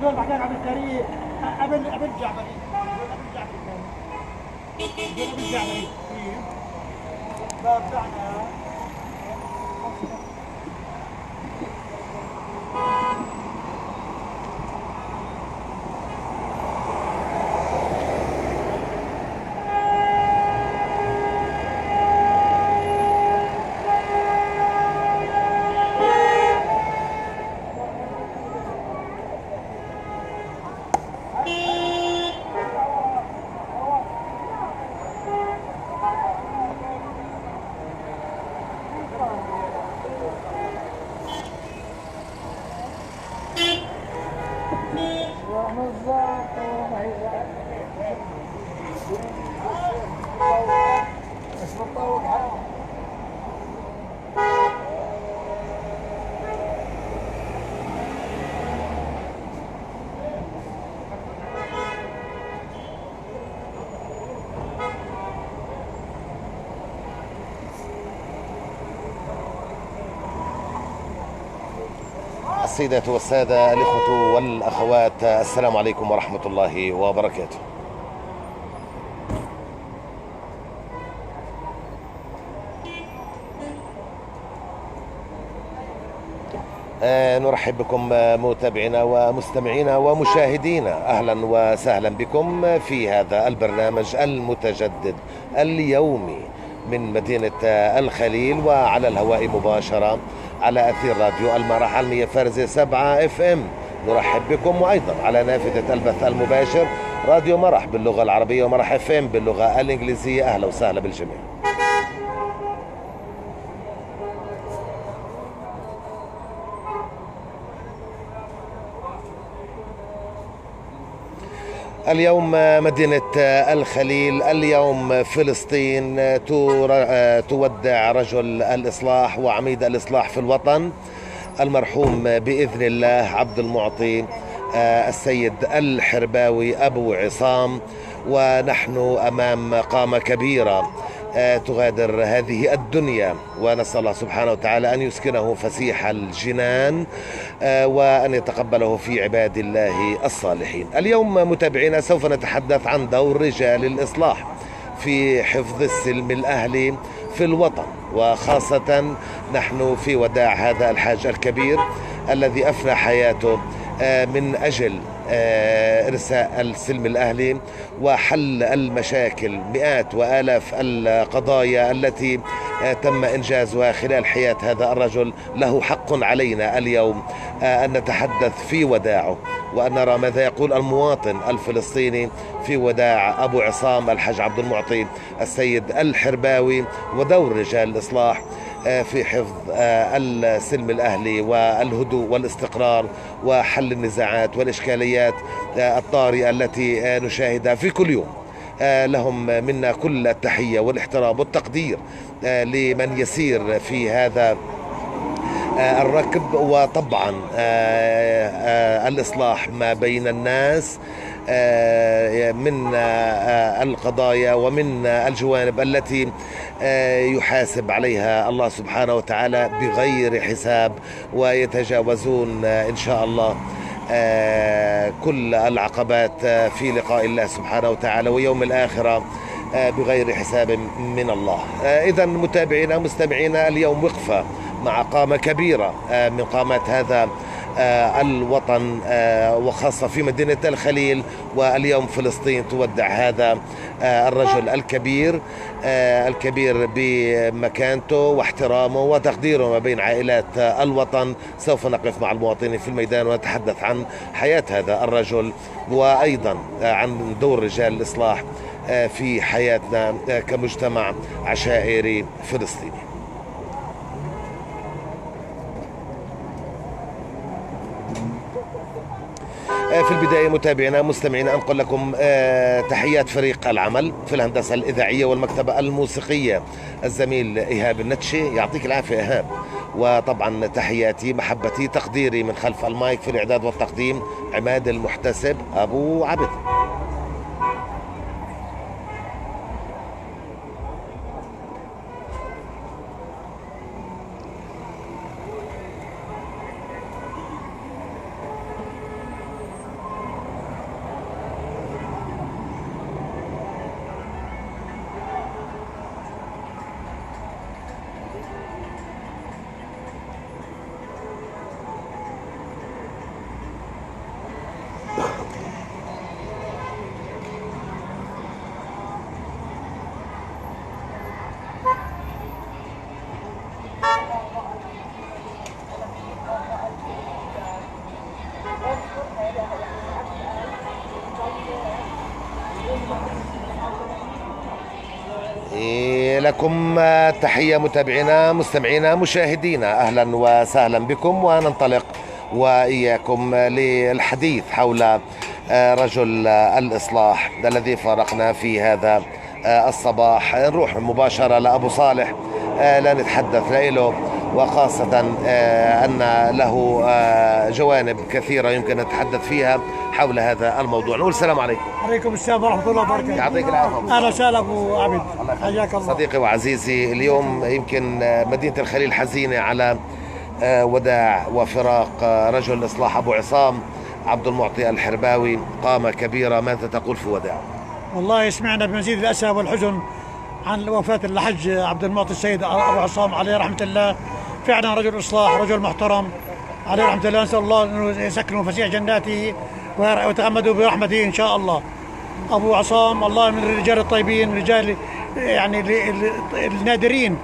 دول بعدين عبد الكريم ابن جعفري ابن جعفري دول ابن جعفري بتاعنا. السيدات والسادة، الإخوة والأخوات، السلام عليكم ورحمة الله وبركاته. نرحب بكم متابعينا ومستمعينا ومشاهدينا، أهلا وسهلا بكم في هذا البرنامج المتجدد اليومي من مدينة الخليل، وعلى الهواء مباشرة على أثير راديو المرح على 100.7 FM. نرحب بكم، وأيضا على نافذة البث المباشر راديو مرح باللغة العربية ومرح FM باللغة الإنجليزية. أهلا وسهلا بالجميع. اليوم مدينة الخليل، اليوم فلسطين تودع رجل الإصلاح وعميد الإصلاح في الوطن المرحوم بإذن الله عبد المعطي السيد الحرباوي أبو عصام. ونحن أمام قامة كبيرة تغادر هذه الدنيا، ونسأل الله سبحانه وتعالى أن يسكنه فسيح الجنان وأن يتقبله في عباد الله الصالحين. اليوم متابعينا سوف نتحدث عن دور رجال الإصلاح في حفظ السلم الأهلي في الوطن، وخاصة نحن في وداع هذا الحاج الكبير الذي أفنى حياته من أجل إرساء السلم الأهلي وحل المشاكل، مئات وآلاف القضايا التي تم إنجازها خلال حياة هذا الرجل. له حق علينا اليوم أن نتحدث في وداعه، وأن نرى ماذا يقول المواطن الفلسطيني في وداع أبو عصام الحاج عبد المعطي السيد الحرباوي، ودور رجال الإصلاح في حفظ السلم الأهلي والهدوء والاستقرار وحل النزاعات والإشكاليات الطارئة التي نشاهدها في كل يوم. لهم منا كل التحية والاحترام والتقدير لمن يسير في هذا الركب، وطبعا الإصلاح ما بين الناس من القضايا ومن الجوانب التي يحاسب عليها الله سبحانه وتعالى بغير حساب، ويتجاوزون إن شاء الله كل العقبات في لقاء الله سبحانه وتعالى ويوم الآخرة بغير حساب من الله. إذن متابعينا مستمعينا، اليوم وقفة مع قامة كبيرة من قامات هذا الوطن، وخاصة في مدينة الخليل. واليوم فلسطين تودع هذا الرجل الكبير بمكانته واحترامه وتقديره ما بين عائلات الوطن. سوف نقف مع المواطنين في الميدان ونتحدث عن حياة هذا الرجل، وأيضا عن دور رجال الإصلاح في حياتنا كمجتمع عشائري فلسطيني. في البداية متابعينا مستمعينا أنقل لكم تحيات فريق العمل في الهندسة الإذاعية والمكتبة الموسيقية، الزميل إيهاب النتشي، يعطيك العافية إيهاب. وطبعا تحياتي محبتي تقديري من خلف المايك في الإعداد والتقديم عماد المحتسب أبو عبد. يعني لكم تحية متابعينا مستمعينا مشاهدينا، أهلا وسهلا بكم، وننطلق وإياكم للحديث حول رجل الإصلاح الذي فارقنا في هذا الصباح. نروح مباشرة لأبو صالح لا نتحدث له، وخاصة أن له جوانب كثيرة يمكن أن نتحدث فيها حول هذا الموضوع. نقول السلام عليكم. عليكم السلام ورحمة الله وبركاته. يعطيك العافية. أهلا وسهلا أبو عبد، حياك الله. صديقي وعزيزي، اليوم يمكن مدينة الخليل حزينة على وداع وفراق رجل الإصلاح أبو عصام عبد المعطي الحرباوي، قامة كبيرة. ماذا تقول في وداع؟ والله سمعنا بمزيد الأسى والحزن عن وفاة الحج عبد المعطي السيد أبو عصام عليه رحمة الله. فعلا رجل إصلاح، رجل محترم عليه رحمة الله. نسأل الله أنه يسكنه فسيح جناته ويتغمدوا برحمته إن شاء الله. أبو عصام الله من الرجال الطيبين، رجال يعني النادرين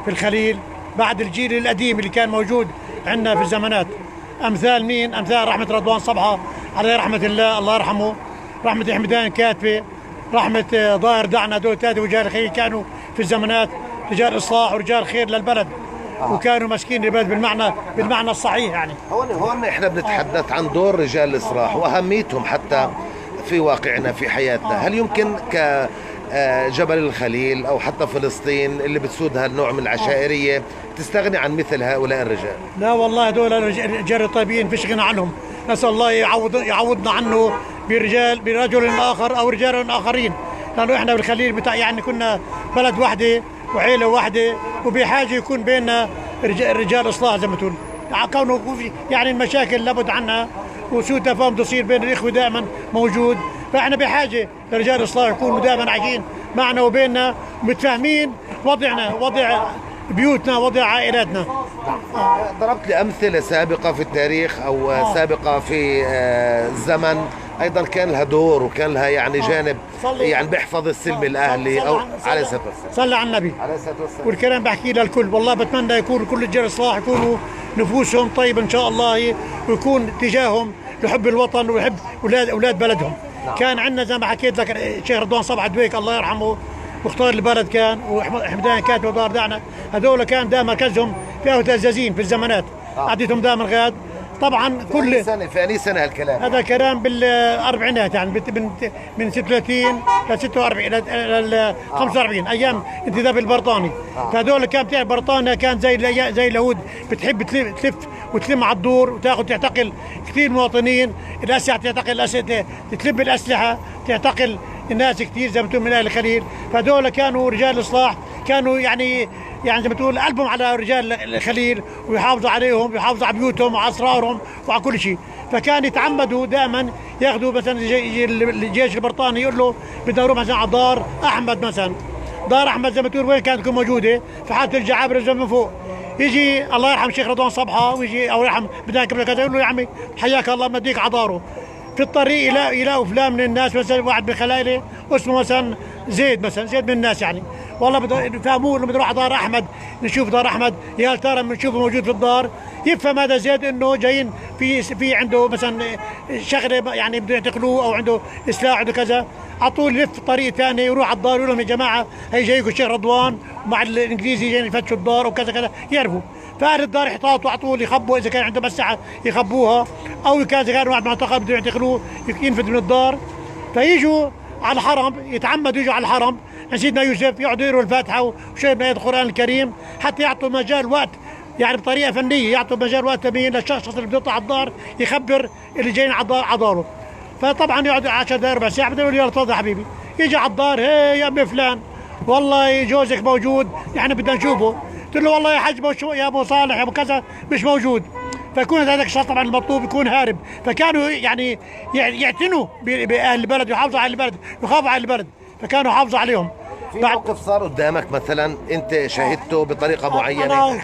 في الخليل بعد الجيل القديم اللي كان موجود عندنا في الزمانات. أمثال مين؟ أمثال رحمة رضوان صبحة عليه رحمة الله، الله يرحمه، رحمة حمدان كاتبة، رحمة ظاهر دعنا. دول ثلاثة رجال خير كانوا في الزمانات رجال إصلاح ورجال خير للبلد، وكانوا ماسكين البلد بالمعنى الصحيح. يعني هون احنا بنتحدث عن دور رجال الإصلاح واهميتهم حتى في واقعنا في حياتنا. هل يمكن كجبل الخليل او حتى فلسطين اللي بتسودها النوع من العشائريه تستغني عن مثل هؤلاء الرجال؟ لا والله هذول الرجال الطيبين فيش غنى عنهم. نسأل الله يعوضنا عنه برجل آخر أو رجال آخرين، لأنه إحنا بالخليل يعني كنا بلد واحدة وعيلة واحدة، وبحاجة يكون بيننا رجال إصلاح زي ما تقول. كونه يعني المشاكل لابد عنها وسوء تفاهم تصير بين الإخوة دائما موجود، فإحنا بحاجة لرجال إصلاح يكونوا دائما عايشين معنا وبيننا متفاهمين وضعنا، وضع بيوتنا، وضع عائلاتنا. ضربت لي أمثلة سابقة في التاريخ أو سابقة في الزمن أيضا كان لها دور وكان لها يعني جانب يعني بيحفظ السلم الأهلي أو عليه الصلاة والسلام. صلى على النبي عليه الصلاة والسلام. والكلام بحكي للكل، والله بتمنى يكون كل رجال الإصلاح يكونوا نفوسهم طيبة إن شاء الله، ويكون تجاههم لحب الوطن ويحب أولاد بلدهم. كان عندنا زي ما حكيت لك الشيخ رضوان صبحة دويك الله يرحمه، مختار البلد كان، وحمدان كاتب ودار دعنا، هذول كان ده مركزهم في الزازين في الزمانات. عديتهم دائما غاد. طبعا كل سنة في أي سنة هالكلام؟ هذا كلام بالأربعينات، يعني من 36 ل 46 ل 45 أيام انتداب البريطاني. فهذول كان بتاع بريطانيا كان زي اليهود، بتحب تلف وتلم على الدور وتاخذ تعتقل كثير مواطنين، الأسلحة تعتقل تلم الأسلحة، تعتقل الناس كثير زي ما تقول من أهل الخليل. فهذول كانوا رجال إصلاح، كانوا يعني زي ما تقول قلبهم على رجال الخليل ويحافظوا عليهم ويحافظوا على بيوتهم وعلى أسرارهم وعلى كل شيء. فكان يتعمدوا دائما ياخذوا مثلا الجيش البريطاني يقول له بدنا نروح مثلا على دار أحمد، مثلا دار أحمد زي ما تقول وين كانت تكون موجودة في حالة الجعابرة زي من فوق. يجي الله يرحم الشيخ رضوان صبحة ويجي أو يرحم بدنا قبل كذا يقول له يا عمي حياك الله بديك على داره. في الطريق يلاقوا فلان من الناس، مثلا واحد من خلايله اسمه مثلا زيد، مثلا زيد من الناس يعني، والله فهموه انه بده على دار احمد، نشوف دار احمد، يا ترى بنشوفه موجود في الدار. يفهم هذا زيد انه جايين في عنده مثلا شغله يعني بده يعتقلوه او عنده اصلاح عنده كذا، على طول يلف طريق ثاني يروح على الدار يقول لهم يا جماعه هي جايكم الشيخ رضوان مع الانجليزي جايين يفتشوا الدار وكذا كذا، يعرفوا. فأهل الدار يحتاطوا على طول يخبوا اذا كان عندهم مساحه يخبوها، او كان اذا كان واحد معتقل بده يعتقلوه ينفذ من الدار. فيجوا على الحرم، يتعمدوا يجوا على الحرم عند سيدنا يوسف، يقعدوا يقروا الفاتحه وشيء من آيات القران الكريم حتى يعطوا مجال وقت، يعني بطريقه فنيه يعطوا مجال وقت تبين للشخص اللي بده يطلع على الدار يخبر اللي جايين على داره. فطبعا يقعد 10 دقائق ربع ساعه، بده يقول يلا تفضل حبيبي. يجي على الدار، هي يا ابي فلان والله جوزك موجود يعني بدنا نشوفه. قلت له والله يا حج يا ابو صالح يا ابو كذا مش موجود. فيكون هذاك الشخص طبعا المطلوب يكون هارب. فكانوا يعني يعتنوا باهل البلد، يحافظوا على البلد، يخافوا على البلد، فكانوا يحافظوا عليهم. في موقف صار قدامك مثلا انت شهدته بطريقه معينه؟ انا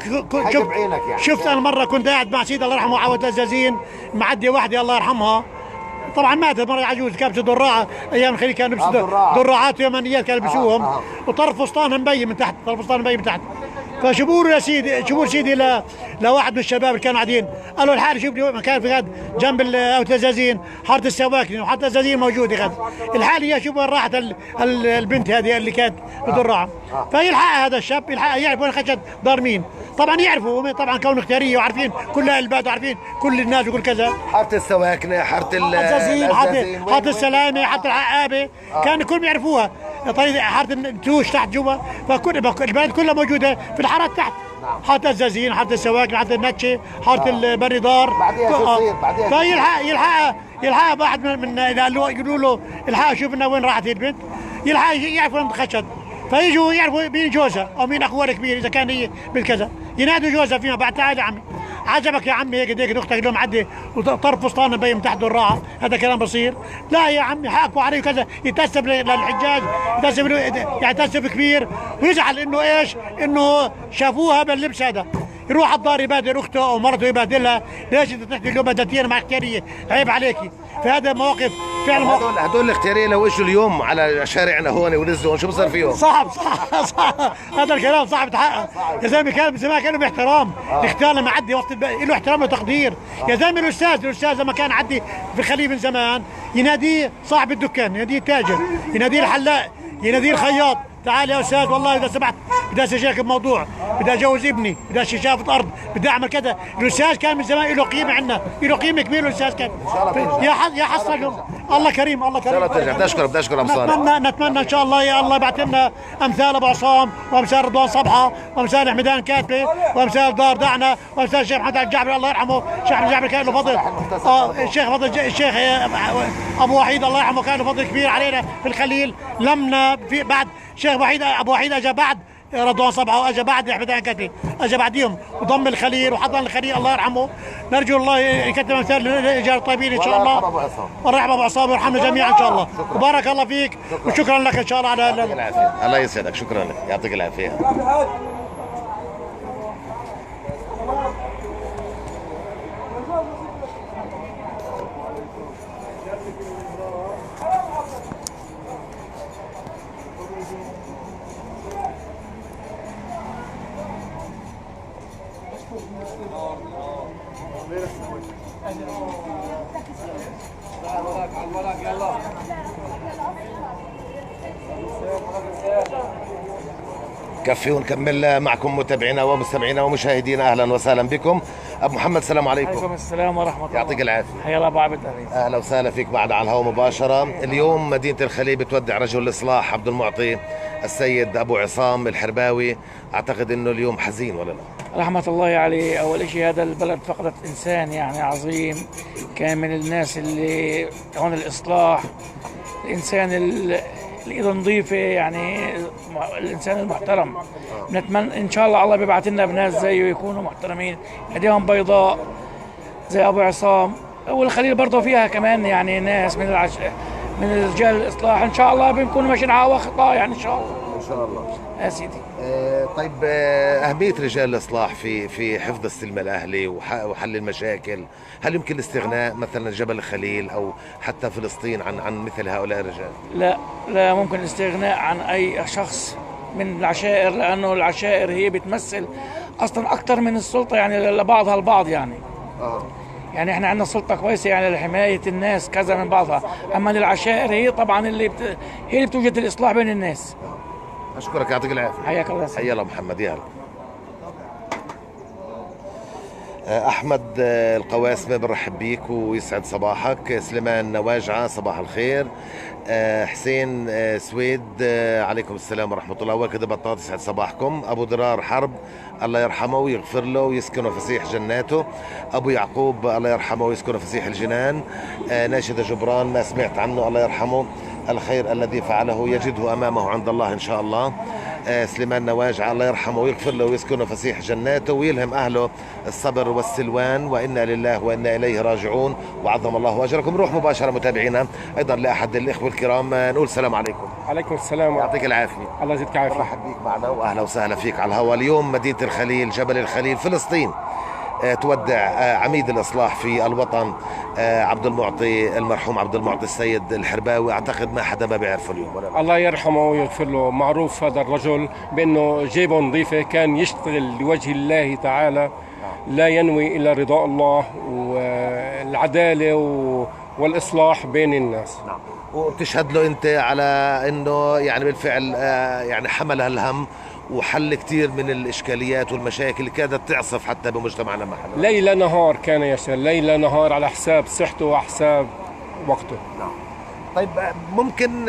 شفت انا مره كنت قاعد مع سيدي الله يرحمه عوض الزازين، معديه واحده الله يرحمها، طبعا ماتت مرة عجوز كانت دراعة ايام الخليل، كانوا يلبسوا دراعات يمنيات كانوا يلبسوهم، وطرف فستانها مبين من تحت، طرف فستانها مبين من تحت. فشبور يا سيدي، شبور سيدي لواحد من الشباب اللي كانوا قاعدين، قالوا الحال شوف لي مكان في غد جنب التزازين، حاره السواكن وحاره التزازين موجوده غد. الحال هي شوف وين راحت البنت هذه اللي كانت بتضرعها. فيلحقها هذا الشاب، يلحقها يعرف وين خشت دار مين. طبعا يعرفوا، طبعا كون اختياريه وعارفين كل البلد وعارفين كل الناس وكل كذا. حاره السواكن، حاره التزازين، حاره السلامه، حاره العقابه، كان الكل بيعرفوها. طريق حاره التوش تحت جوا، فكل البلد كلها موجوده في الحارات تحت. حاره الزازين، حاره السواكن، حاره النتشه، حاره البري دار. يلحقها واحد من يقولوا له الحق شوف لنا وين راحت البنت، يلحق يعرف وين خشت. فيجوا يعرفوا مين جوزها او مين اخوها الكبير اذا كان هي بالكذا، ينادوا جوزها فيما بعد تعال يا عمي، عجبك يا عمي هيك ديك اختك اليوم عدي وطرف فستان مبين من تحت الراحه، هذا كلام بصير؟ لا يا عمي حقوا عليه كذا، يتسب للحجاج، يتسب كبير ويزعل انه ايش؟ انه شافوها باللبس هذا. يروح على الدار يبادر اخته او مرته يبادلها، ليش انت تحكي اليوم بدتين مع اختياريه؟ عيب عليكي. فهذا مواقف فعلا هدول الاختياريه لو اجوا اليوم على شارعنا هون ونزلوا شو بصير فيهم؟ صعب هذا الكلام صعب يتحقق يا زلمه. كان زمان كانوا باحترام، الاختيار لما عدي وقت له احترام وتقدير يا زلمه. الاستاذ لما كان عدي في الخليل من زمان يناديه صاحب الدكان، يناديه التاجر، يناديه الحلاق، يناديه الخياط، تعال يا استاذ والله اذا سمحت بدي استشيرك بموضوع، بدي اجوز ابني، بدي شافة ارض، بدي اعمل كذا. الاستاذ كان من زمان له قيمه عندنا، له قيمه كبيره الاستاذ كان. يا حسرة الله كريم، الله كريم. بدي اشكر ابو صالح. نتمنى ان شاء الله يا الله يبعث لنا امثال ابو عصام وامثال رضوان صبحه وامثال حمدان كاتبه وامثال دار دعنا وامثال الشيخ محمد الجعبري الله يرحمه. الشيخ محمد الجعبري كان له فضل، الشيخ ابو وحيد الله يرحمه كان له فضل كبير علينا في الخليل. لمنا في بعد الشيخ ابو وحيد اجى بعد رضوان صبحه واجى بعد حمدان كاتبه، اجى بعديهم وضم الخليل وحضن الخليل الله يرحمه. نرجو الله يكتب امثال للرجال الطيبين ان شاء الله. والرحمه ابو عصام ويرحمنا جميعا ان شاء الله. وبارك الله فيك وشكرا لك ان شاء الله على الله يسعدك. شكرا لك، يعطيك العافيه. كفي ونكمل معكم متابعينا ومستمعينا ومشاهدينا. اهلا وسهلا بكم. ابو محمد السلام عليكم. وعليكم السلام ورحمه الله. يعطيك العافيه. حيا الله ابو عبد. اهلا وسهلا فيك بعد على الهواء مباشره. اليوم مدينه الخليل بتودع رجل الاصلاح عبد المعطي السيد ابو عصام الحرباوي. اعتقد انه اليوم حزين ولا لا؟ رحمه الله عليه. اول شيء هذا البلد فقدت انسان يعني عظيم، كان من الناس اللي هون الاصلاح، الانسان اللي ايده نظيفه، يعني الانسان المحترم. نتمنى ان شاء الله بيبعث لنا بناس زيه يكونوا محترمين، ايديهم بيضاء زي ابو عصام. والخليل برضه فيها كمان يعني ناس من رجال الاصلاح، ان شاء الله بنكونوا ماشيين على خطاه يعني ان شاء الله. ان شاء الله يا سيدي. طيب، اهميه رجال الاصلاح في حفظ السلم الاهلي وحل المشاكل، هل يمكن الاستغناء مثلا جبل الخليل او حتى فلسطين عن مثل هؤلاء الرجال؟ لا ممكن الاستغناء عن اي شخص من العشائر، لانه العشائر هي بتمثل اصلا اكثر من السلطه يعني لبعضها البعض يعني. يعني احنا عندنا سلطه كويسه يعني لحمايه الناس كذا من بعضها، اما العشائر هي طبعا هي اللي بتوجد الاصلاح بين الناس. اشكرك، يعطيك العافيه. حياك الله. حيا الله محمد. يلا احمد القواسمه برحب بيك ويسعد صباحك. سليمان نواجعه صباح الخير. حسين سويد عليكم السلام ورحمه الله. وكذا بطاط يسعد صباحكم. ابو درار حرب الله يرحمه ويغفر له ويسكنه فسيح جناته. ابو يعقوب الله يرحمه ويسكنه فسيح الجنان. ناشد جبران ما سمعت عنه الله يرحمه، الخير الذي فعله يجده امامه عند الله ان شاء الله. سليمان نواجع الله يرحمه ويغفر له ويسكنه فسيح جناته ويلهم اهله الصبر والسلوان، وانا لله وانا اليه راجعون وعظم الله اجركم. نروح مباشره متابعينا ايضا لاحد الاخوه الكرام، نقول السلام عليكم. عليكم السلام. يعطيك العافيه. الله يزيدك عافيه. مرحب بك معنا واهلا وسهلا فيك على الهواء. اليوم مدينه الخليل، جبل الخليل، فلسطين، تودع عميد الإصلاح في الوطن عبد المعطي، المرحوم عبد المعطي السيد الحرباوي. أعتقد ما حدا ما بيعرفه اليوم. الله يرحمه ويغفر له. معروف هذا الرجل بأنه جيبه نظيفة، كان يشتغل لوجه الله تعالى، لا ينوي إلا رضاء الله والعدالة والإصلاح بين الناس. نعم. وبتشهد له أنت على أنه يعني بالفعل يعني حمل هالهم وحل كثير من الإشكاليات والمشاكل اللي كادت تعصف حتى بمجتمعنا محله. ليل نهار كان يشتغل، ليل نهار على حساب صحته وحساب وقته. نعم. طيب ممكن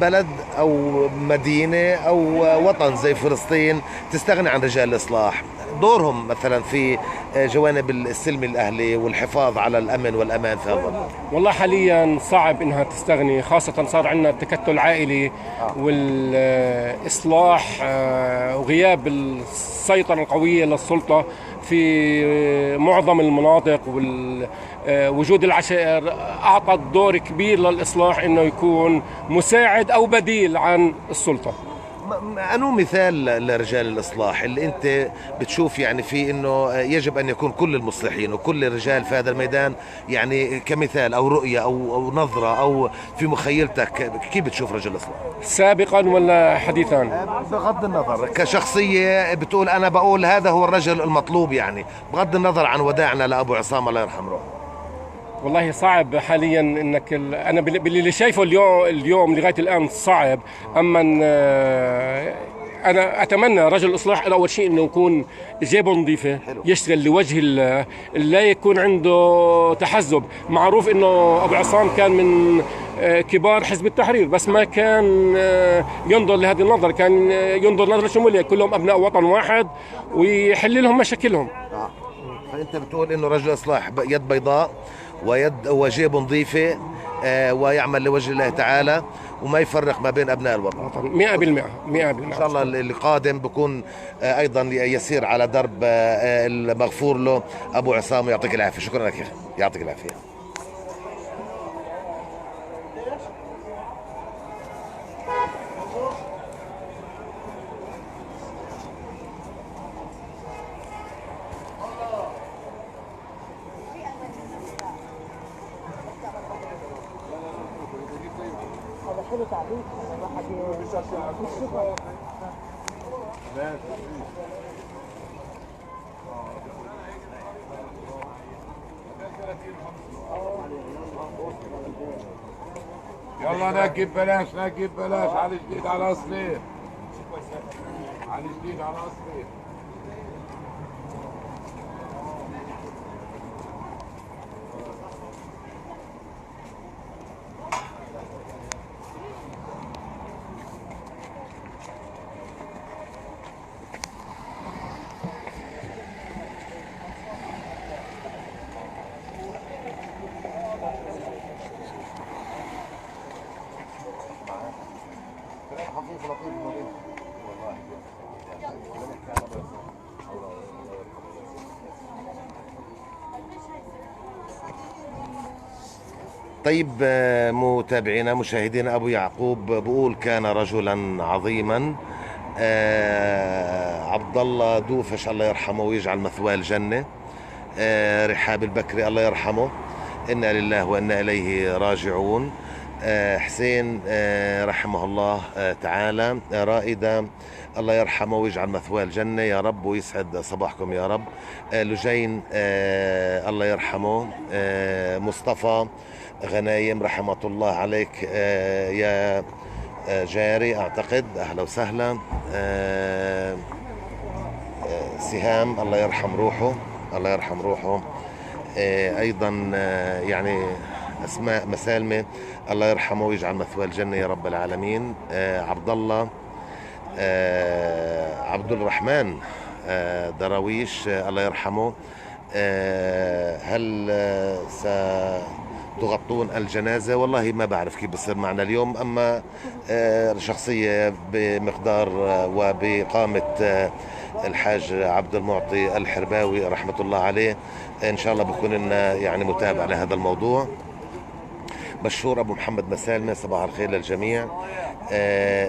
بلد أو مدينة أو وطن زي فلسطين تستغني عن رجال الإصلاح؟ دورهم مثلا في جوانب السلم الأهلي والحفاظ على الأمن والأمان في الوطن. والله حاليا صعب إنها تستغني، خاصة صار عندنا التكتل عائلي والإصلاح وغياب السيطرة القوية للسلطة في معظم المناطق، ووجود العشائر أعطت دور كبير للإصلاح إنه يكون مساعد أو بديل عن السلطة. أنو مثال لرجال الإصلاح اللي أنت بتشوف يعني في أنه يجب أن يكون كل المصلحين وكل الرجال في هذا الميدان يعني كمثال أو رؤية أو نظرة أو في مخيلتك، كيف بتشوف رجل الإصلاح؟ سابقا ولا حديثا؟ بغض النظر كشخصية بتقول أنا بقول هذا هو الرجل المطلوب، يعني بغض النظر عن وداعنا لأبو عصام الله يرحم روحه. والله صعب حاليا انك انا باللي شايفه اليوم لغايه الان صعب. اما انا اتمنى رجل الاصلاح اول شيء انه يكون جيبه نظيفه، يشتغل لوجه الله، لا يكون عنده تحزب. معروف انه ابو عصام كان من كبار حزب التحرير، بس ما كان ينظر لهذه النظره، كان ينظر نظره شموليه، كلهم ابناء وطن واحد ويحل لهم مشاكلهم. فانت بتقول انه رجل الاصلاح يد بيضاء وجيب نظيفه ويعمل لوجه الله تعالى وما يفرق ما بين ابناء الوطن 100%. ان شاء الله اللي قادم بكون ايضا يسير على درب المغفور له ابو عصام. يعطيك العافيه. شكرا لك، يعطيك العافيه. يلا ناكب بلاش على جديد على اصلي، على جديد على اصلي. طيب متابعينا مشاهدينا، أبو يعقوب بقول كان رجلا عظيما. عبد الله دوفش الله يرحمه ويجعل مثواه الجنة. رحاب البكري الله يرحمه، إنا لله وإنا إليه راجعون. حسين رحمه الله تعالى. رائدة الله يرحمه ويجعل مثواه الجنة يا رب ويسعد صباحكم يا رب. لجين الله يرحمه. مصطفى غنايم رحمة الله عليك يا جاري أعتقد، أهلا وسهلا. سهام الله يرحم روحه، الله يرحم روحه. أيضا يعني أسماء مسالمة الله يرحمه ويجعل مثواه الجنة يا رب العالمين. عبد الله عبد الرحمن دراويش الله يرحمه. هل ستغطون الجنازة؟ والله ما بعرف كيف بصير معنا اليوم، أما شخصية بمقدار وبقامة الحاج عبد المعطي الحرباوي رحمة الله عليه إن شاء الله بكون لنا يعني متابع لهذا الموضوع. مشهور أبو محمد مسالمة صباح الخير للجميع.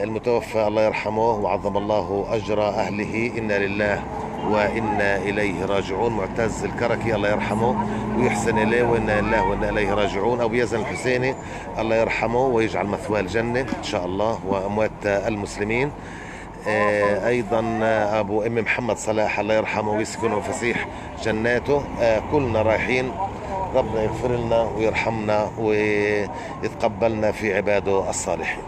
المتوفى الله يرحمه وعظم الله أجر أهله، إنا لله وإنا إليه راجعون. معتز الكركي الله يرحمه ويحسن إليه، وإنا لله وإنا إليه راجعون. أبو يزن الحسيني الله يرحمه ويجعل مثواه الجنة إن شاء الله، وأموات المسلمين. أيضا أبو أم محمد صلاح الله يرحمه ويسكنه فسيح جناته. كلنا رايحين، ربنا يغفر لنا ويرحمنا ويتقبلنا في عباده الصالحين.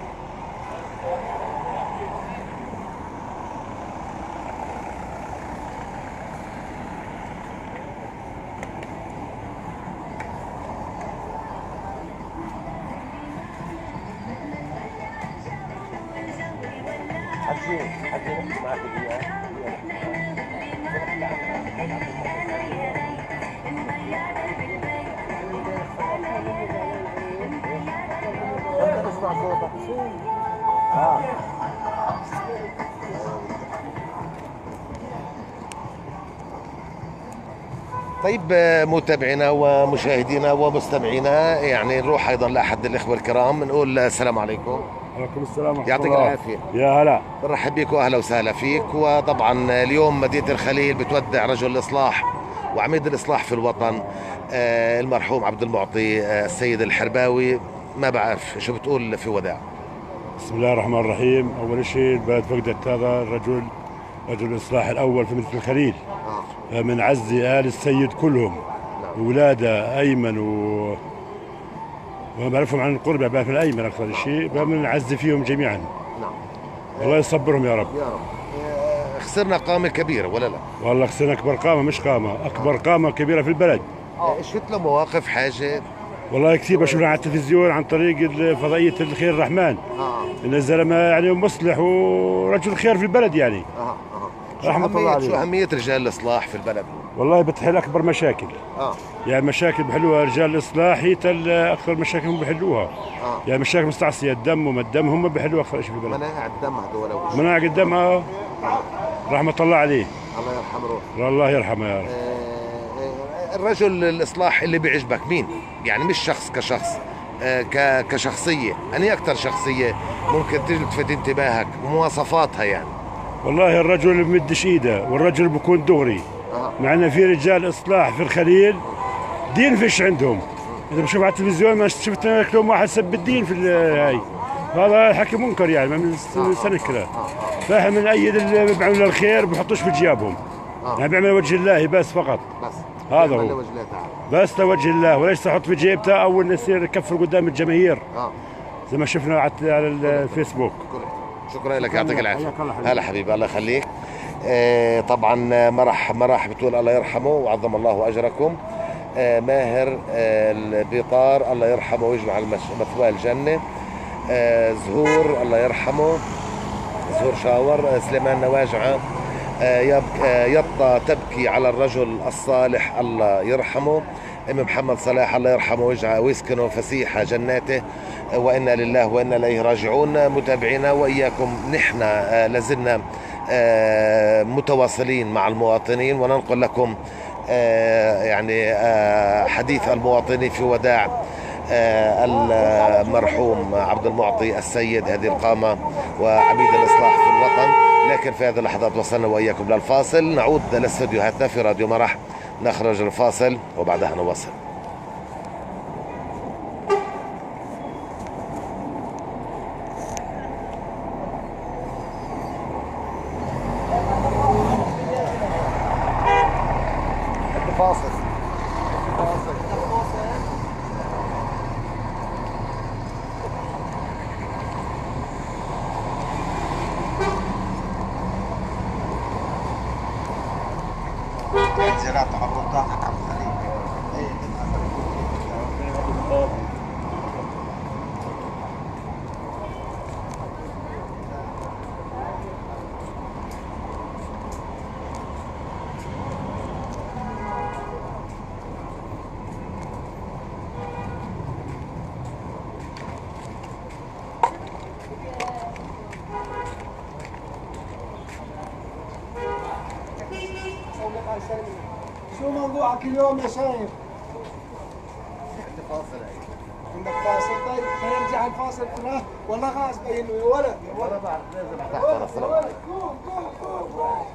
طيب متابعينا ومشاهدينا ومستمعينا، يعني نروح ايضا لاحد الاخوه الكرام نقول السلام عليكم. وعليكم السلام ورحمة يعطيك الله. العافيه. يا هلا. برحب بك واهلا وسهلا فيك. وطبعا اليوم مدينه الخليل بتودع رجل الاصلاح وعميد الاصلاح في الوطن المرحوم عبد المعطي السيد الحرباوي. ما بعرف شو بتقول في وداع. بسم الله الرحمن الرحيم. أول شيء البلد فقدت هذا الرجل، رجل الإصلاح الأول في مدينة الخليل، من عز آل السيد كلهم، أولاده أيمن وما بعرفهم عن القرب، بعرف من أيمن أكثر شيء، فمن عز فيهم جميعا. نعم. الله يصبرهم يا رب. يا رب. خسرنا قامه كبيره ولا لا؟ والله خسرنا أكبر قامة، مش قامة، أكبر قامة كبيرة في البلد. شفت له مواقف حاجه؟ والله كثير بشوفنا على التلفزيون عن طريق فضائية الخير الرحمن، إن الزلمة يعني مصلح ورجل خير في البلد يعني. رحمة الله عليه. شو أهمية رجال الإصلاح في البلد؟ والله بتحل أكبر مشاكل. يعني مشاكل بحلوها رجال الإصلاح، هي أكثر مشاكل هم بحلوها. يعني مشاكل مستعصية الدم وما الدم هم بحلوها أكثر شيء في البلد. مناعة الدم هذول. مناعة الدم رحمة الله عليه. الله يرحم روحه. الله يرحمه يا رب. الرجل الإصلاح اللي بيعجبك مين؟ يعني مش شخص كشخص، كشخصية، أني أكثر شخصية ممكن تلفت انتباهك مواصفاتها يعني؟ والله الرجل بمدش ايده، والرجل بكون دغري. مع ان في رجال اصلاح في الخليل دين فيش عندهم. اذا بشوف على التلفزيون ما شفت لهم واحد سب الدين في هاي، هذا الحكي منكر يعني من سنه كذا. فاحنا بنأيد اللي بيعملوا الخير بحطوش في جيابهم. يعني بيعمل وجه الله بس فقط. بس هذا هو. بس لوجه الله، وليس يحط في جيبته او انه يصير يكفر قدام الجماهير. زي ما شفنا على الفيسبوك. شكرا لك، يعطيك العافيه. هلا حبيبي، الله يخليك. طبعا مرح بتقول الله يرحمه وعظم الله اجركم. ماهر البيطار الله يرحمه ويجمع مثواه الجنه. زهور الله يرحمه، زهور شاور. سليمان نواجعه يبقى تبكي على الرجل الصالح الله يرحمه. ام محمد صلاح الله يرحمه ويسكنه فسيح جناته، وانا لله وانا اليه راجعون. متابعينا واياكم نحن لازلنا متواصلين مع المواطنين وننقل لكم يعني حديث المواطنين في وداع المرحوم عبد المعطي السيد، هذه القامة وعميد الإصلاح في الوطن. لكن في هذه اللحظات وصلنا وإياكم للفاصل. نعود لاستديوهاتنا في راديو مرح، نخرج الفاصل وبعدها نواصل. فاصل. زراعة عروضات شو موضوعك اليوم يا شايف؟ فاصل. عندك فاصل؟ طيب خلينا نرجع الفاصل كله ولا غاز بينه يا ولد؟ ولا بعرف لازم تحت. قوم قوم قوم قوم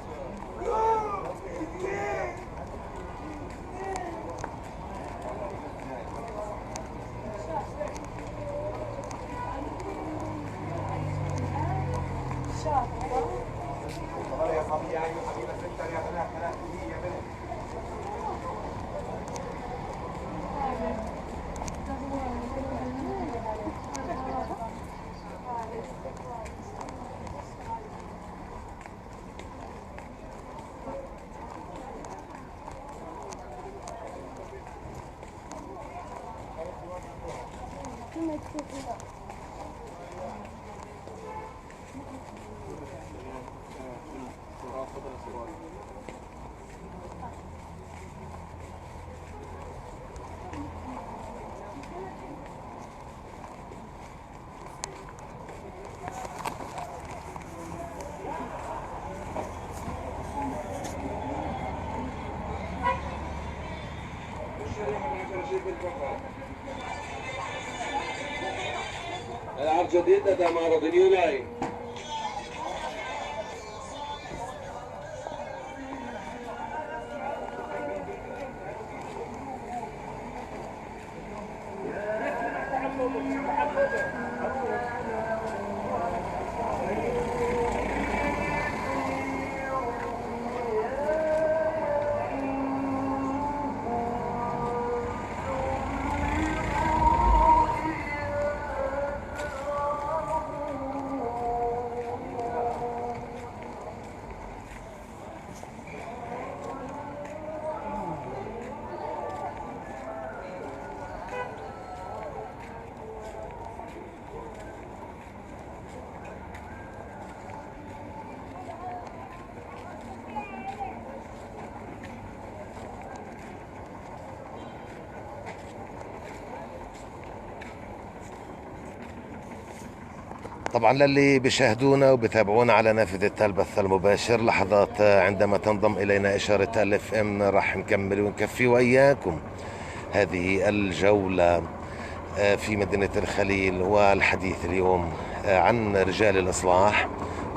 العاب جديدة ده معرض اليولاي. طبعا للي بيشاهدونا وبتابعونا على نافذة البث المباشر، لحظات عندما تنضم إلينا إشارة الف ام راح نكمل ونكفي وإياكم هذه الجولة في مدينة الخليل، والحديث اليوم عن رجال الإصلاح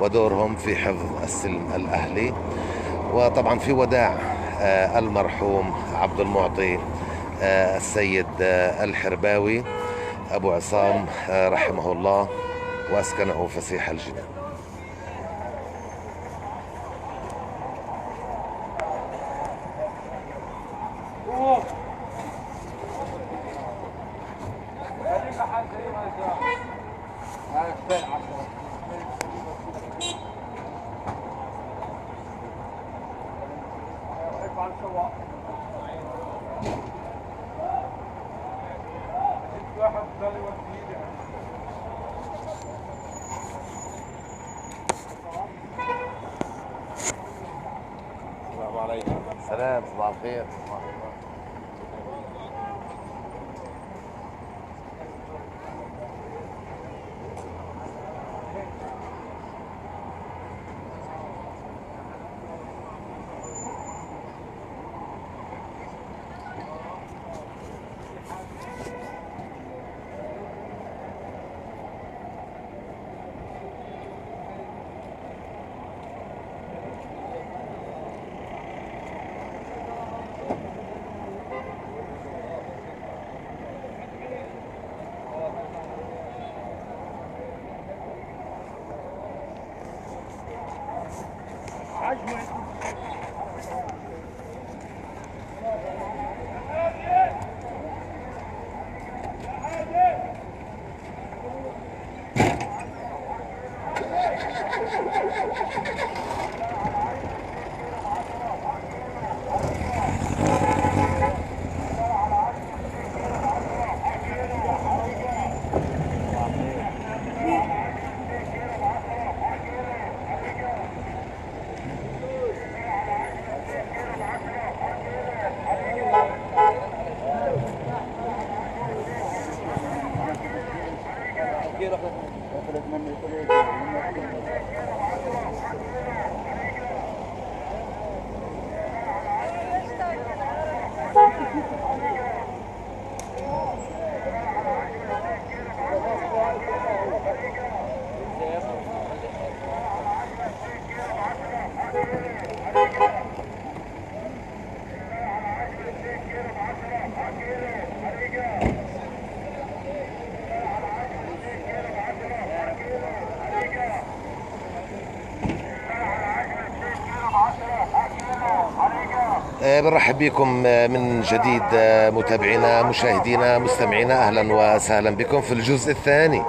ودورهم في حفظ السلم الأهلي، وطبعا في وداع المرحوم عبد المعطي السيد الحرباوي أبو عصام رحمه الله وأسكنه فسيح الجنان. سلام، صباح الخير. بنرحب بكم من جديد متابعينا مشاهدينا مستمعينا، أهلا وسهلا بكم في الجزء الثاني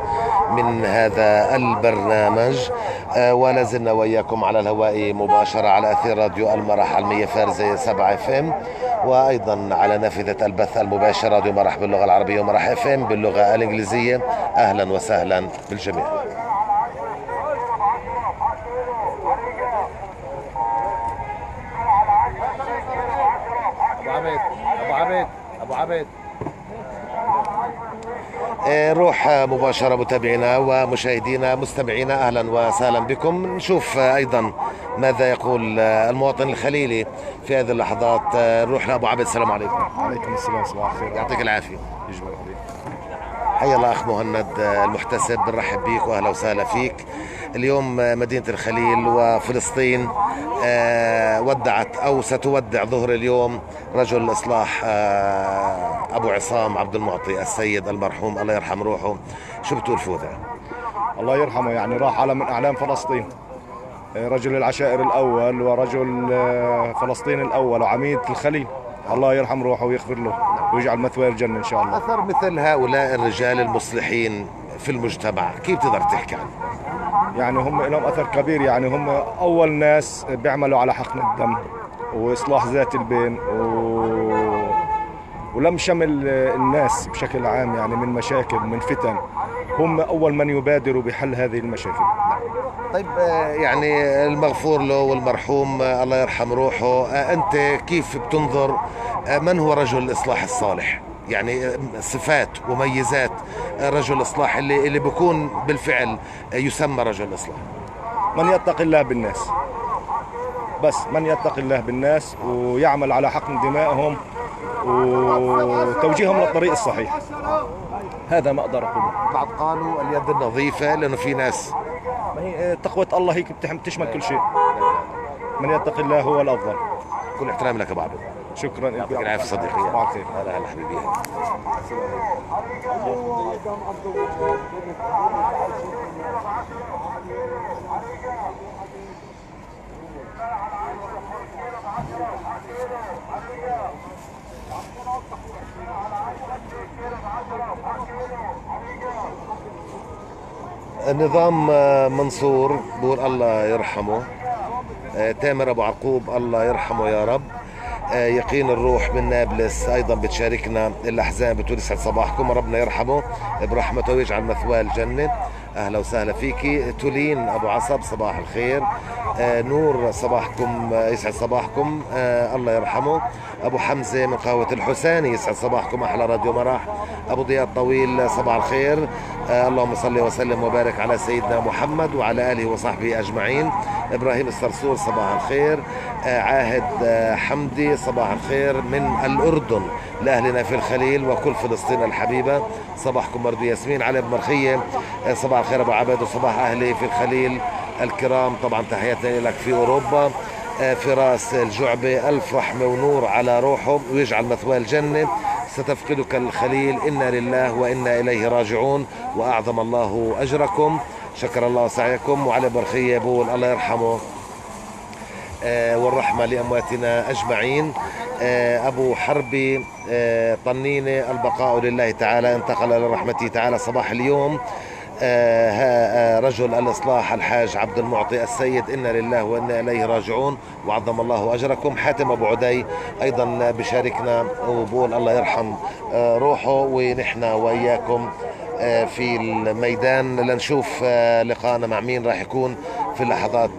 من هذا البرنامج. ولا زلنا وإياكم على الهواء مباشرة على أثير راديو المرح على 100 فارزة 7 FM، وأيضا على نافذة البث المباشر راديو مرح باللغة العربية ومرح FM باللغة الإنجليزية. أهلا وسهلا بالجميع. أبو عبيد نروح مباشرة متابعينا ومشاهدينا مستمعينا، أهلا وسهلا بكم. نشوف أيضا ماذا يقول المواطن الخليلي في هذه اللحظات. نروح لأبو عبيد. السلام عليكم. وعليكم السلام، صباح الخير. يعطيك العافية. يجبر عليك. حيا الله أخ مهند المحتسب، بنرحب بيك وأهلا وسهلا فيك. اليوم مدينة الخليل وفلسطين ودعت أو ستودع ظهر اليوم رجل الإصلاح أبو عصام عبد المعطي السيد المرحوم، الله يرحم روحه. شو بتقول فوذا؟ الله يرحمه، يعني راح علم من أعلام فلسطين، رجل العشائر الأول ورجل فلسطين الأول وعميد الخليل. الله يرحم روحه ويغفر له ويجعل مثواه الجنة إن شاء الله. أثر مثل هؤلاء الرجال المصلحين في المجتمع كيف تقدر تحكي عنه؟ يعني هم لهم أثر كبير، يعني هم أول ناس بيعملوا على حقن الدم وإصلاح ذات البين ولم شمل الناس بشكل عام، يعني من مشاكل من فتن. هم أول من يبادروا بحل هذه المشاكل. طيب يعني المغفور له والمرحوم الله يرحم روحه، أنت كيف بتنظر من هو رجل الإصلاح الصالح؟ يعني صفات وميزات رجل الإصلاح اللي بيكون بالفعل يسمى رجل إصلاح. من يتقي الله بالناس، بس من يتقي الله بالناس ويعمل على حقن دمائهم وتوجيههم للطريق الصحيح. هذا ما أقدر أقوله. بعض قالوا اليد النظيفة، لأنه في ناس ما هي تقوى الله هيك بتشمل كل شيء. من يتقي الله هو الأفضل. كل احترام لك أبو عبد. شكرا. يعطيك العافية صديقي. صباح الخير. هلا هلا حبيبي. النظام منصور بقول الله يرحمه، تامر أبو عقوب الله يرحمه يا رب. يقين الروح من نابلس أيضا بتشاركنا الأحزان، بتقول يسعد صباحكم، ربنا يرحمه برحمته ويجعل مثواه الجنة. أهلا وسهلا فيكي. تولين أبو عصب صباح الخير. نور صباحكم، يسعد صباحكم، الله يرحمه. أبو حمزة من قهوة الحساني يسعد صباحكم، أحلى راديو مرح. أبو ضياء الطويل صباح الخير. اللهم صل وسلم وبارك على سيدنا محمد وعلى آله وصحبه أجمعين. إبراهيم الصرصور صباح الخير. عاهد حمدي صباح الخير من الأردن لأهلنا في الخليل وكل فلسطين الحبيبة، صباحكم برضو. ياسمين علي بمرخية صباح الخير أبو عبيد وصباح أهلي في الخليل الكرام، طبعا تحياتنا لك في أوروبا. فراس الجعبة ألف رحمة ونور على روحه ويجعل مثواه الجنة. ستفقدك الخليل، إنا لله وإنا إليه راجعون وأعظم الله أجركم. شكر الله سعيكم. وعلي برخية بقول الله يرحمه والرحمة لأمواتنا أجمعين. أبو حربي طنينة البقاء لله تعالى، انتقل لرحمته تعالى صباح اليوم. رجل الإصلاح الحاج عبد المعطي السيد، إنا لله وإنا إليه راجعون وعظم الله أجركم. حاتم أبو عدي أيضا بشاركنا وبقول الله يرحم روحه، ونحن وإياكم في الميدان لنشوف لقاءنا مع مين راح يكون في اللحظات